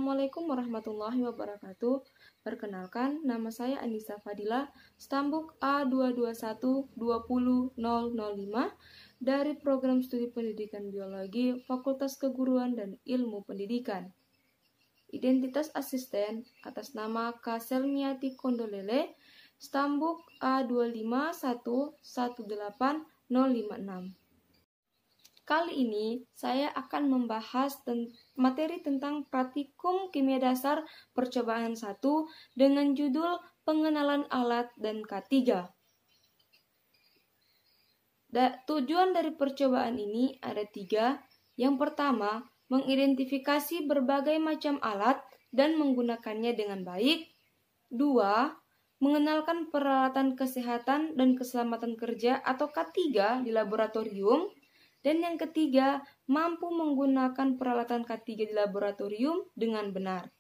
Assalamualaikum warahmatullahi wabarakatuh. Perkenalkan, nama saya Anissa Fadila, Stambuk A22120005 dari Program Studi Pendidikan Biologi Fakultas Keguruan dan Ilmu Pendidikan. Identitas asisten atas nama K. Selmiati Kondolele, Stambuk A251180056. Kali ini saya akan membahas materi tentang Praktikum Kimia Dasar Percobaan 1 dengan judul Pengenalan Alat dan K3. Tujuan dari percobaan ini ada 3. Yang pertama, mengidentifikasi berbagai macam alat dan menggunakannya dengan baik. 2. Mengenalkan peralatan kesehatan dan keselamatan kerja atau K3 di laboratorium. Dan yang ketiga, mampu menggunakan peralatan K3 di laboratorium dengan benar.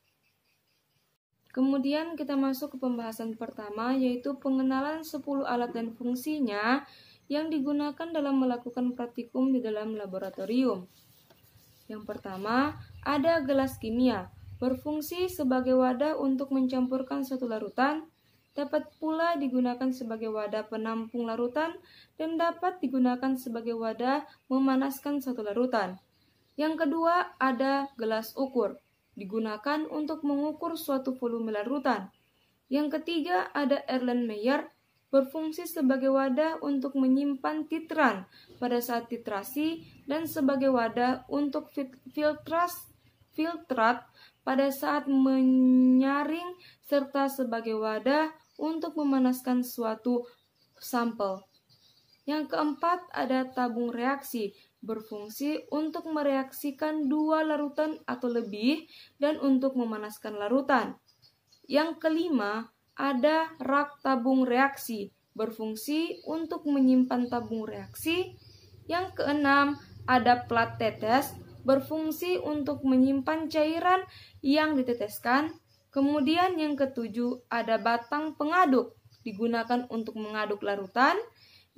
Kemudian kita masuk ke pembahasan pertama, yaitu pengenalan 10 alat dan fungsinya yang digunakan dalam melakukan praktikum di dalam laboratorium. Yang pertama, ada gelas kimia, berfungsi sebagai wadah untuk mencampurkan suatu larutan, dapat pula digunakan sebagai wadah penampung larutan, dan dapat digunakan sebagai wadah memanaskan suatu larutan. Yang kedua, ada gelas ukur, digunakan untuk mengukur suatu volume larutan. Yang ketiga, ada Erlenmeyer, berfungsi sebagai wadah untuk menyimpan titran pada saat titrasi dan sebagai wadah untuk filtrat pada saat menyaring serta sebagai wadah untuk memanaskan suatu sampel. Yang keempat ada tabung reaksi, berfungsi untuk mereaksikan 2 larutan atau lebih dan untuk memanaskan larutan. Yang kelima ada rak tabung reaksi, berfungsi untuk menyimpan tabung reaksi. Yang keenam ada plat tetes, berfungsi untuk menyimpan cairan yang diteteskan. Kemudian yang ketujuh ada batang pengaduk, digunakan untuk mengaduk larutan.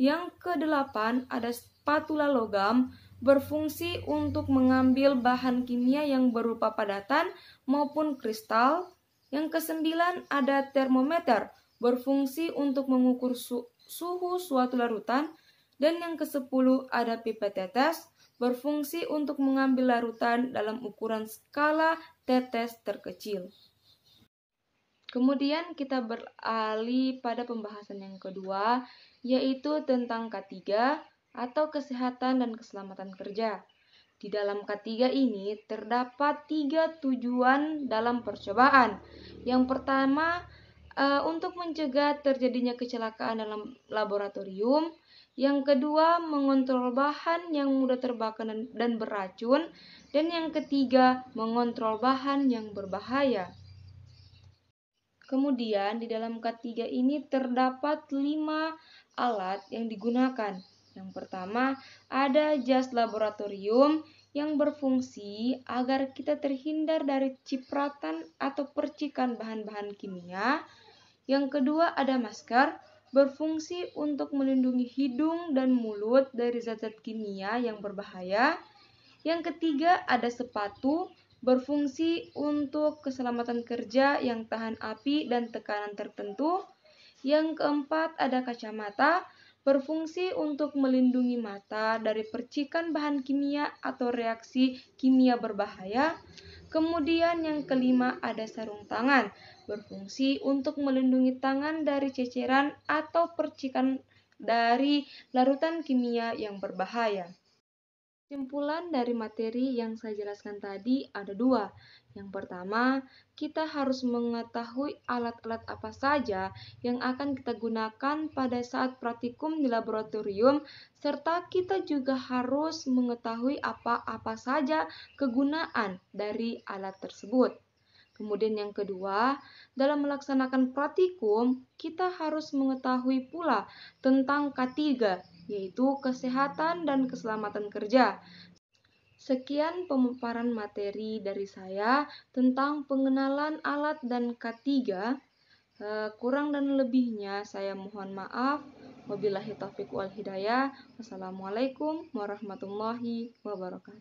Yang kedelapan ada spatula logam, berfungsi untuk mengambil bahan kimia yang berupa padatan maupun kristal. Yang kesembilan ada termometer, berfungsi untuk mengukur suhu suatu larutan. Dan yang kesepuluh ada pipet tetes, berfungsi untuk mengambil larutan dalam ukuran skala tetes terkecil. Kemudian kita beralih pada pembahasan yang kedua, yaitu tentang K3 atau kesehatan dan keselamatan kerja. Di dalam K3 ini terdapat 3 tujuan dalam percobaan. Yang pertama, untuk mencegah terjadinya kecelakaan dalam laboratorium. Yang kedua, mengontrol bahan yang mudah terbakar dan beracun. Dan yang ketiga, mengontrol bahan yang berbahaya. Kemudian di dalam K3 ini terdapat 5 alat yang digunakan. Yang pertama ada jas laboratorium yang berfungsi agar kita terhindar dari cipratan atau percikan bahan-bahan kimia. Yang kedua ada masker, berfungsi untuk melindungi hidung dan mulut dari zat-zat kimia yang berbahaya. Yang ketiga ada sepatu, berfungsi untuk keselamatan kerja yang tahan api dan tekanan tertentu. Yang keempat ada kacamata, berfungsi untuk melindungi mata dari percikan bahan kimia atau reaksi kimia berbahaya. Kemudian yang kelima ada sarung tangan, berfungsi untuk melindungi tangan dari ceceran atau percikan dari larutan kimia yang berbahaya. Kesimpulan dari materi yang saya jelaskan tadi ada 2. Yang pertama, kita harus mengetahui alat-alat apa saja yang akan kita gunakan pada saat praktikum di laboratorium, serta kita juga harus mengetahui apa-apa saja kegunaan dari alat tersebut. Kemudian yang kedua, dalam melaksanakan praktikum, kita harus mengetahui pula tentang K3, yaitu kesehatan dan keselamatan kerja. Sekian pemaparan materi dari saya tentang pengenalan alat dan K3. Kurang dan lebihnya saya mohon maaf. Wabillahi taufiq wal hidayah. Wassalamualaikum warahmatullahi wabarakatuh.